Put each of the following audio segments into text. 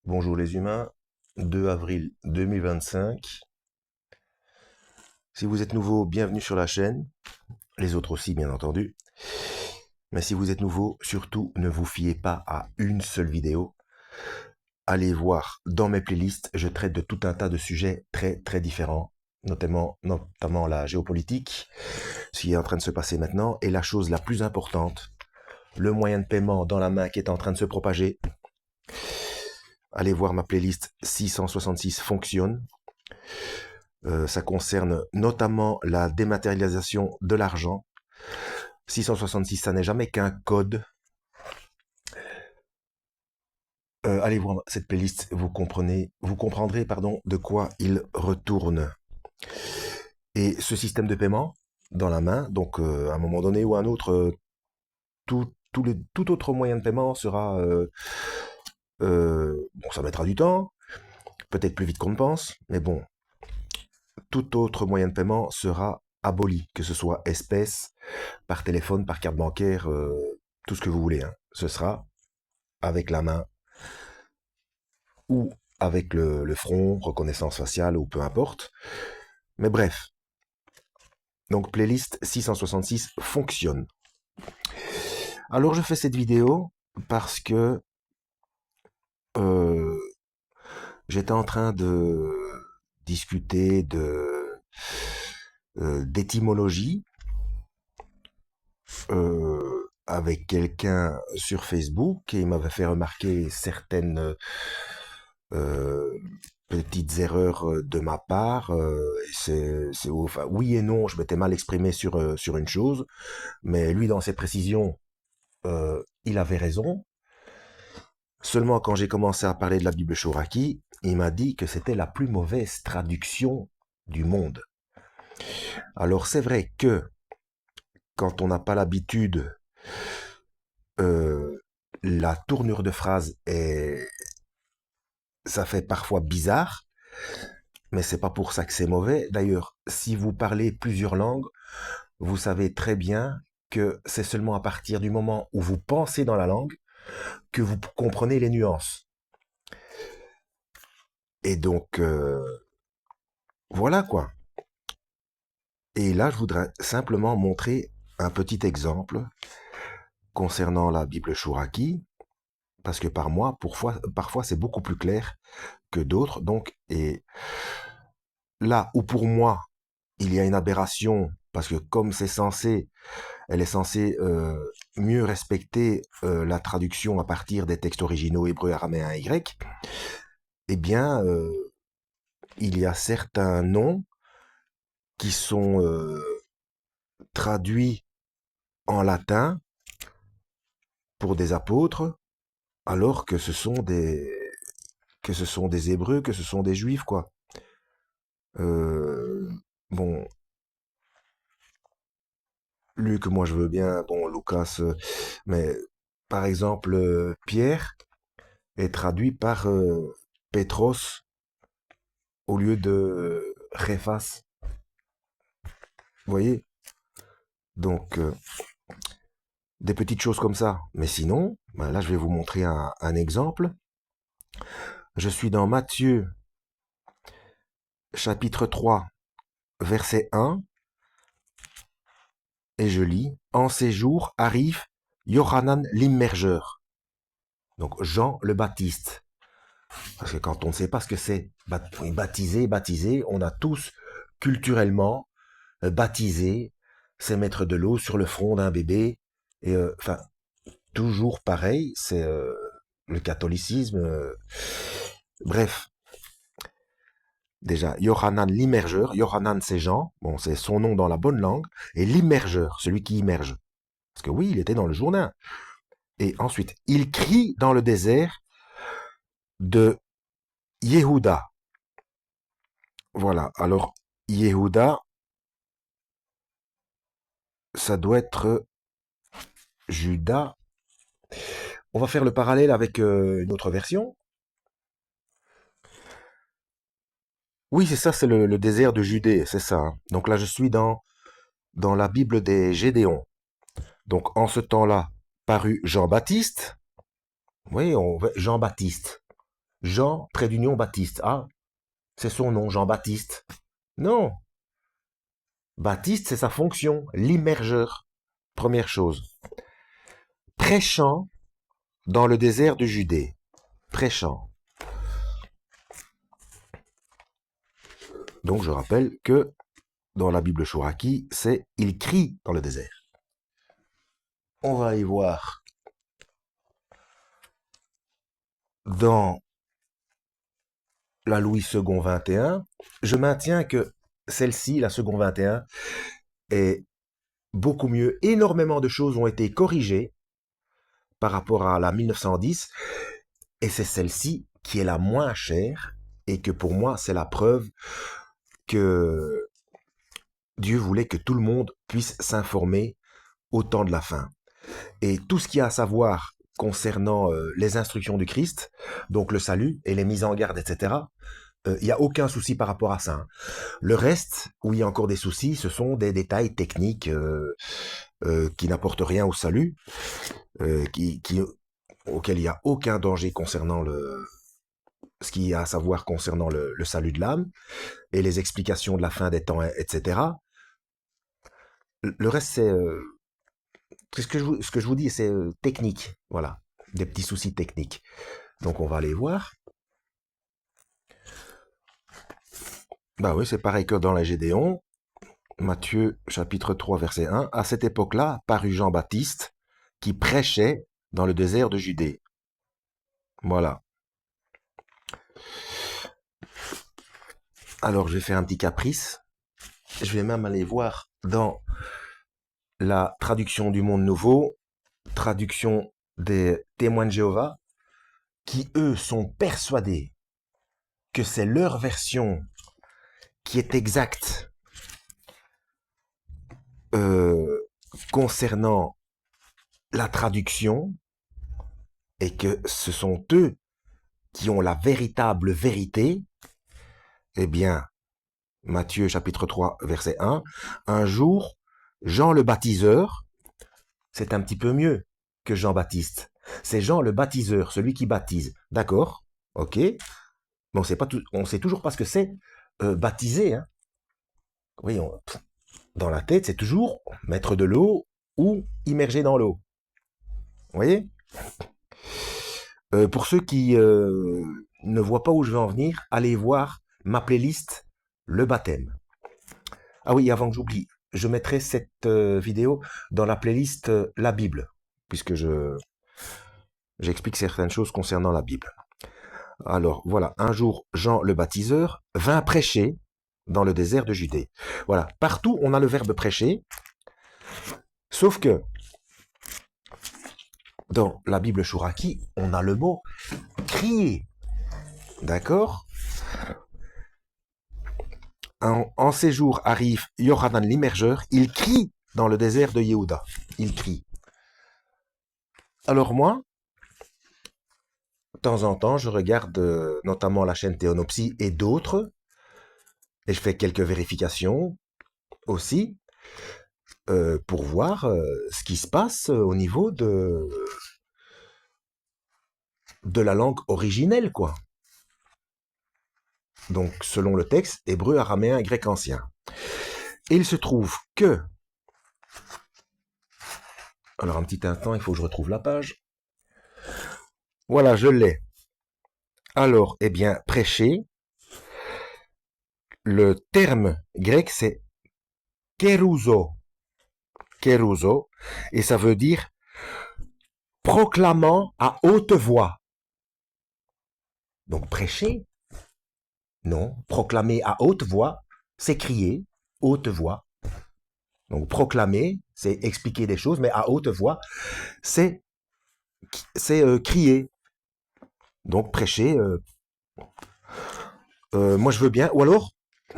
Bonjour les humains, 2 avril 2025. Si vous êtes nouveau, bienvenue sur la chaîne, les autres aussi bien entendu. Mais si vous êtes nouveau, surtout ne vous fiez pas à une seule vidéo. Allez voir dans mes playlists, je traite de tout un tas de sujets très différents, notamment la géopolitique, ce qui est en train de se passer maintenant, et la chose la plus importante, le moyen de paiement dans la main qui est en train de se propager. Allez voir ma playlist 666 fonctionne. Ça concerne notamment la dématérialisation de l'argent. 666, ça n'est jamais qu'un code. Allez voir cette playlist, vous comprendrez, de quoi il retourne. Et ce système de paiement dans la main, donc à un moment donné ou à un autre, tout autre moyen de paiement sera, bon, ça mettra du temps, peut-être plus vite qu'on ne pense, mais bon, tout autre moyen de paiement sera aboli, que ce soit espèce, par téléphone, par carte bancaire, tout ce que vous voulez, hein. Ce sera avec la main ou avec le front, reconnaissance faciale ou peu importe. Mais bref, donc playlist 666 fonctionne. Alors je fais cette vidéo parce que euh, j'étais en train de discuter d'étymologie avec quelqu'un sur Facebook et il m'avait fait remarquer certaines euh, petites erreurs de ma part. Enfin, oui et non, je m'étais mal exprimé sur une chose, mais lui, dans ses précisions, il avait raison. Seulement, quand j'ai commencé à parler de la Bible Shoraki, il m'a dit que c'était la plus mauvaise traduction du monde. Alors, c'est vrai que quand on n'a pas l'habitude, euh, la tournure de phrase ça fait parfois bizarre, mais c'est pas pour ça que c'est mauvais. D'ailleurs, si vous parlez plusieurs langues, vous savez très bien que c'est seulement à partir du moment où vous pensez dans la langue que vous comprenez les nuances. Et donc, voilà quoi. Et là, je voudrais simplement montrer un petit exemple concernant la Bible Shuraki, parce que parfois c'est beaucoup plus clair que d'autres. Donc, et là où pour moi, il y a une aberration, parce que comme elle est censée mieux respecter la traduction à partir des textes originaux hébreux, araméens et grecs, eh bien, il y a certains noms qui sont traduits en latin pour des apôtres, alors que ce sont des Hébreux, que ce sont des Juifs, quoi. Euh, bon, Luc, moi je veux bien, bon, Lucas, mais par exemple, Pierre est traduit par Petros au lieu de Réphas. Vous voyez? Donc, des petites choses comme ça. Mais sinon, ben là, je vais vous montrer un exemple. Je suis dans Matthieu, chapitre 3, verset 1, et je lis, en ces jours arrive Yohanan l'immergeur. Donc, Jean le Baptiste. Parce que quand on ne sait pas ce que c'est, baptiser, on a tous culturellement baptisé, c'est mettre de l'eau sur le front d'un bébé. Et enfin, toujours pareil, c'est le catholicisme. Bref, déjà, Yohanan l'immergeur. Yohanan, c'est Jean. Bon, c'est son nom dans la bonne langue. Et l'immergeur, celui qui immerge. Parce que oui, il était dans le Jourdain. Et ensuite, il crie dans le désert de Yehuda. Voilà. Alors, Yehuda, ça doit être Judas. On va faire le parallèle avec une autre version. Oui, c'est ça, c'est le désert de Judée, c'est ça, hein. Donc là, je suis dans la Bible des Gédéons. Donc en ce temps-là, parut Jean-Baptiste. Oui, Jean-Baptiste. Jean, trait d'union, Baptiste. Ah, c'est son nom, Jean-Baptiste. Non, Baptiste, c'est sa fonction, l'immergeur. Première chose. Prêchant dans le désert de Judée. Prêchant. Donc je rappelle que dans la Bible Chouraki, c'est il crie dans le désert. On va aller voir dans la Louis II 21. Je maintiens que celle-ci, la Second 21, est beaucoup mieux. Énormément de choses ont été corrigées par rapport à la 1910, et c'est celle-ci qui est la moins chère, et que pour moi, c'est la preuve que Dieu voulait que tout le monde puisse s'informer au temps de la fin. Et tout ce qu'il y a à savoir concernant les instructions du Christ, donc le salut et les mises en garde, etc., il n'y a aucun souci par rapport à ça. Hein. Le reste, où il y a encore des soucis, ce sont des détails techniques qui n'apportent rien au salut, auxquels il n'y a aucun danger concernant ce qu'il y a à savoir concernant le salut de l'âme, et les explications de la fin des temps, etc. Le reste, c'est ce que je vous dis, c'est technique. Voilà, des petits soucis techniques. Donc on va aller voir. Bah oui, c'est pareil que dans la Gédéon. Matthieu chapitre 3 verset 1. À cette époque-là, parut Jean-Baptiste qui prêchait dans le désert de Judée. Voilà. Alors je vais faire un petit caprice. Je vais même aller voir dans la traduction du Monde Nouveau, traduction des Témoins de Jéhovah, qui eux sont persuadés que c'est leur version qui est exacte concernant la traduction, et que ce sont eux qui ont la véritable vérité. Eh bien, Matthieu chapitre 3 verset 1, un jour, Jean le baptiseur, c'est un petit peu mieux que Jean-Baptiste. C'est Jean le baptiseur, celui qui baptise. D'accord? Ok. Mais on sait toujours pas ce que c'est baptiser. Hein. Oui, dans la tête, c'est toujours mettre de l'eau ou immerger dans l'eau. Vous voyez? Pour ceux qui ne voient pas où je veux en venir, allez voir ma playlist Le baptême. Ah oui, avant que j'oublie, je mettrai cette vidéo dans la playlist La Bible, puisque j'explique certaines choses concernant la Bible. Alors voilà, un jour, Jean le baptiseur vint prêcher dans le désert de Judée. Voilà, partout on a le verbe prêcher, sauf que dans la Bible Chouraki, on a le mot crier. D'accord? En ces jours arrive Yohanan l'immergeur, il crie dans le désert de Yehuda. Il crie. Alors moi, de temps en temps, je regarde notamment la chaîne Théonopsie et d'autres, et je fais quelques vérifications aussi, pour voir ce qui se passe au niveau de la langue originelle, quoi. Donc, selon le texte, hébreu, araméen, grec ancien. Et il se trouve que... Alors, un petit instant, il faut que je retrouve la page. Voilà, je l'ai. Alors, eh bien, prêcher, le terme grec, c'est kérouzo. Kérouzo, et ça veut dire proclamant à haute voix. Donc, prêcher, non. Proclamer à haute voix, c'est crier, haute voix. Donc, proclamer, c'est expliquer des choses, mais à haute voix, c'est crier. Donc, prêcher, moi je veux bien. Ou alors,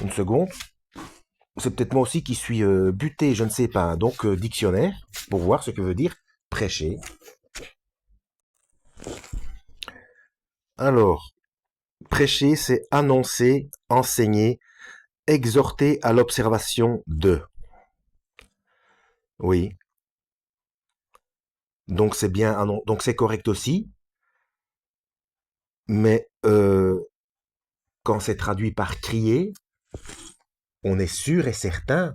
une seconde, c'est peut-être moi aussi qui suis buté, je ne sais pas. Donc, dictionnaire, pour voir ce que veut dire prêcher. Alors, prêcher, c'est annoncer, enseigner, exhorter à l'observation de. Oui. Donc c'est bien, donc c'est correct aussi. Mais quand c'est traduit par crier, on est sûr et certain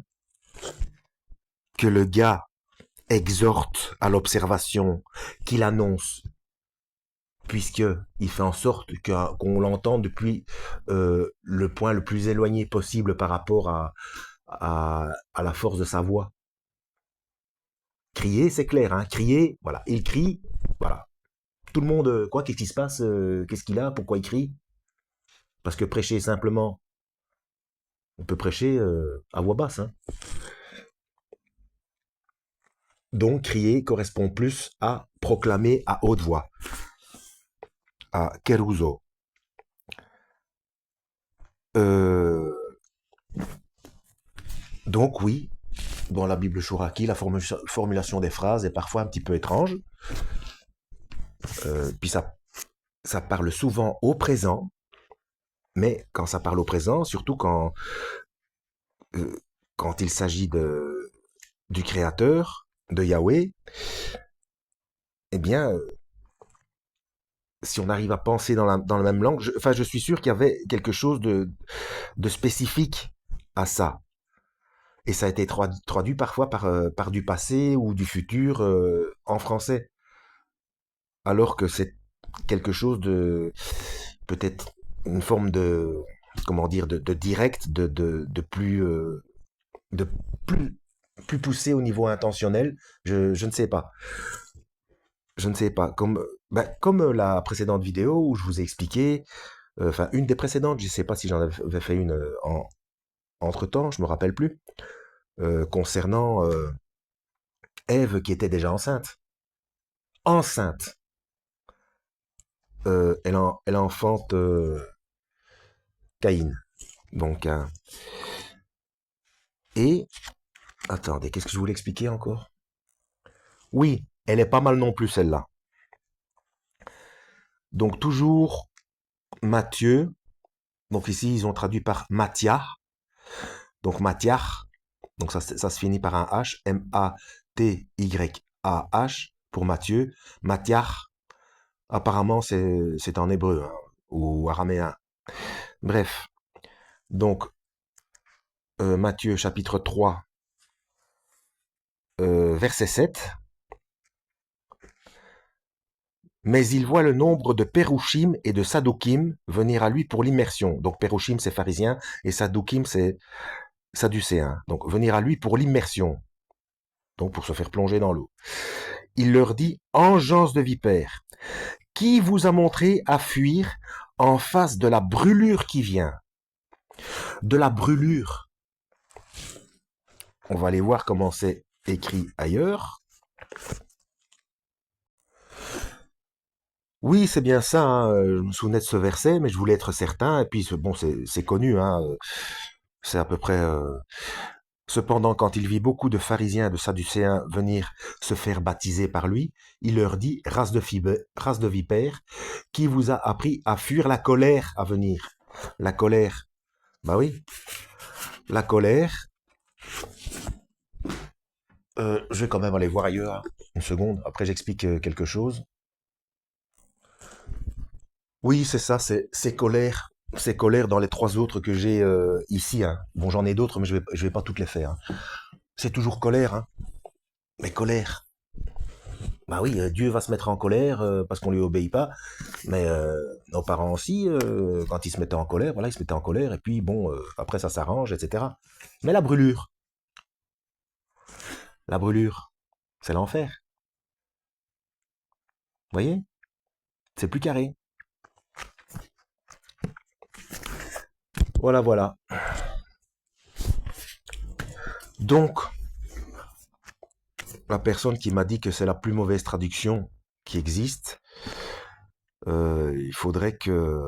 que le gars exhorte à l'observation, qu'il annonce, puisqu'il fait en sorte qu'on l'entende depuis le point le plus éloigné possible par rapport à la force de sa voix. Crier, c'est clair, hein. Crier, voilà. Il crie, voilà. Tout le monde, quoi, qu'est-ce qui se passe, qu'est-ce qu'il a, pourquoi il crie? Parce que prêcher simplement, on peut prêcher à voix basse, hein. Donc, crier correspond plus à proclamer à haute voix, à keruzo. Euh, donc, oui, dans la Bible Chouraki, la formulation des phrases est parfois un petit peu étrange. Puis ça parle souvent au présent, mais quand ça parle au présent, surtout euh, quand il s'agit du Créateur, de Yahweh, eh bien, si on arrive à penser dans la même langue, je suis sûr qu'il y avait quelque chose de spécifique à ça. Et ça a été traduit parfois par du passé ou du futur en français. Alors que c'est quelque chose de peut-être une forme de comment dire de direct de de plus plus poussé au niveau intentionnel. Je ne sais pas. Je ne sais pas. Comme la précédente vidéo où je vous ai expliqué, enfin une des précédentes, je ne sais pas si j'en avais fait une entre temps, je me rappelle plus, concernant Ève qui était déjà enceinte. Enceinte. Elle enfante Caïn. Donc, et, attendez, qu'est-ce que je voulais expliquer encore? Oui, elle est pas mal non plus celle-là. Donc, toujours Matthieu. Donc, ici, ils ont traduit par Matthias. Donc, Matthias. Donc, ça se finit par un H. M-A-T-Y-A-H pour Matthieu. Matthias. Apparemment, c'est en hébreu hein, ou araméen. Bref. Donc, Matthieu chapitre 3, verset 7. Mais il voit le nombre de Pérouchim et de Sadokim venir à lui pour l'immersion. Donc Pérouchim, c'est pharisien, et Sadokim, c'est sadducéen. Donc venir à lui pour l'immersion. Donc pour se faire plonger dans l'eau. Il leur dit, engeance de vipère, qui vous a montré à fuir en face de la brûlure qui vient? De la brûlure. On va aller voir comment c'est écrit ailleurs. Oui, c'est bien ça, hein, je me souvenais de ce verset, mais je voulais être certain, et puis bon, c'est connu, hein, c'est à peu près... Cependant, quand il vit beaucoup de pharisiens et de sadducéens venir se faire baptiser par lui, il leur dit, race de vipères, qui vous a appris à fuir la colère à venir? La colère, bah oui, la colère, je vais quand même aller voir ailleurs, hein. Une seconde, après j'explique quelque chose. Oui, c'est ça, c'est colère. C'est colère dans les trois autres que j'ai ici. Hein. Bon, j'en ai d'autres, mais je vais pas toutes les faire. Hein. C'est toujours colère, hein. Mais colère. Bah oui, Dieu va se mettre en colère parce qu'on lui obéit pas. Mais nos parents aussi, quand ils se mettaient en colère, voilà, ils se mettaient en colère. Et puis bon, après ça s'arrange, etc. Mais la brûlure, c'est l'enfer. Vous voyez? C'est plus carré. Voilà, voilà. Donc, la personne qui m'a dit que c'est la plus mauvaise traduction qui existe, il faudrait qu'elle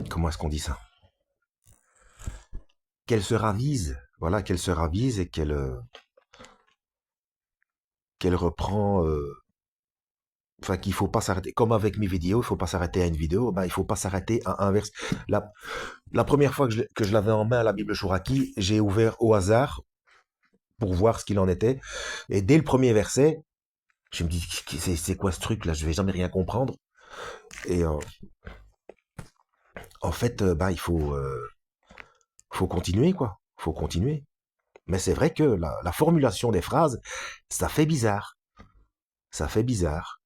comment est-ce qu'on dit ça? Qu'elle se ravise, voilà, qu'elle se ravise et qu'elle reprend, enfin qu'il faut pas s'arrêter. Comme avec mes vidéos, il faut pas s'arrêter à une vidéo, ben il faut pas s'arrêter à un verset. La première fois que je l'avais en main la Bible Chouraki, j'ai ouvert au hasard pour voir ce qu'il en était, et dès le premier verset, Je me dis, c'est quoi ce truc là? Je vais jamais rien comprendre. Et en fait, bah, faut continuer, quoi. Faut continuer. Mais c'est vrai que la formulation des phrases, ça fait bizarre. Ça fait bizarre.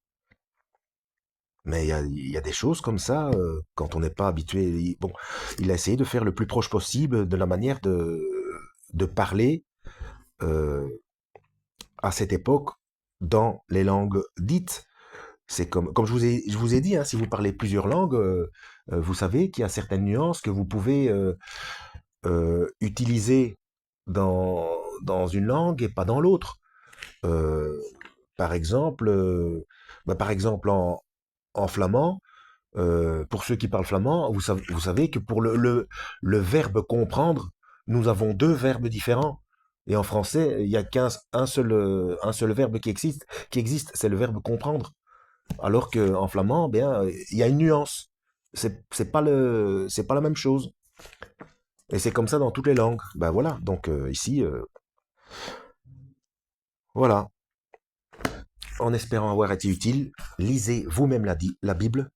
Mais il y a des choses comme ça, quand on n'est pas habitué. Bon, il a essayé de faire le plus proche possible de la manière de parler euh, à cette époque dans les langues dites. C'est comme je vous ai dit, hein, si vous parlez plusieurs langues, vous savez qu'il y a certaines nuances que vous pouvez utiliser dans, dans une langue et pas dans l'autre. Euh, par exemple, par exemple en flamand, pour ceux qui parlent flamand, vous savez que pour le verbe comprendre, nous avons deux verbes différents. Et en français, il n'y a un seul verbe qui existe, c'est le verbe comprendre. Alors qu'en flamand, bien, il y a une nuance. C'est pas la même chose. Et c'est comme ça dans toutes les langues. Ben voilà. Donc ici, voilà. En espérant avoir été utile, lisez vous-même la Bible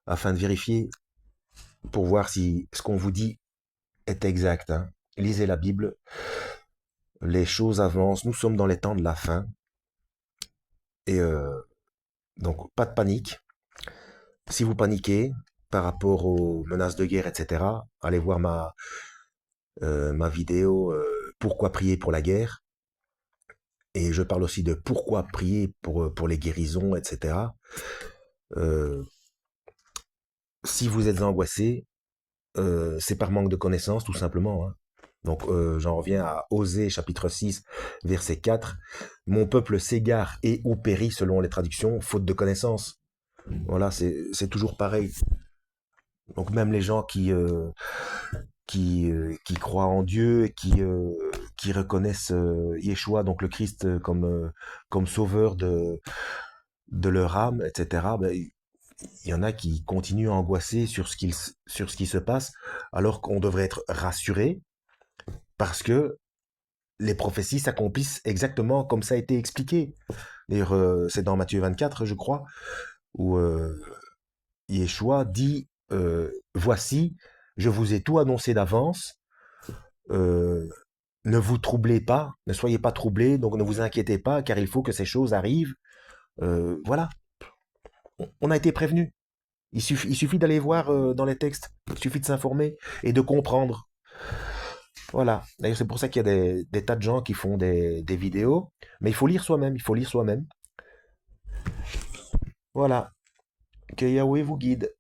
afin de vérifier pour voir si ce qu'on vous dit est exact. Hein. Lisez la Bible. Les choses avancent. Nous sommes dans les temps de la fin. Et donc, pas de panique. Si vous paniquez par rapport aux menaces de guerre, etc., allez voir ma vidéo Pourquoi prier pour la guerre. Et je parle aussi de pourquoi prier pour les guérisons, etc. Euh, si vous êtes angoissé, c'est par manque de connaissances, tout simplement. Hein. Donc, j'en reviens à Osée, chapitre 6, verset 4. Mon peuple s'égare et ou périt, selon les traductions, faute de connaissances. Voilà, c'est toujours pareil. Donc, même les gens qui croient en Dieu et qui reconnaissent Yeshua, donc le Christ, comme sauveur de leur âme, etc., ben, il y en a qui continuent à angoisser sur ce qui se passe, alors qu'on devrait être rassuré parce que les prophéties s'accomplissent exactement comme ça a été expliqué. D'ailleurs, c'est dans Matthieu 24, je crois, où Yeshua dit voici, je vous ai tout annoncé d'avance, euh, ne vous troublez pas, ne soyez pas troublés, donc ne vous inquiétez pas, car il faut que ces choses arrivent. Voilà, on a été prévenu. Il suffit d'aller voir dans les textes, il suffit de s'informer et de comprendre. Voilà. D'ailleurs, c'est pour ça qu'il y a des tas de gens qui font des vidéos, mais il faut lire soi-même, il faut lire soi-même. Voilà. Que Yahweh vous guide.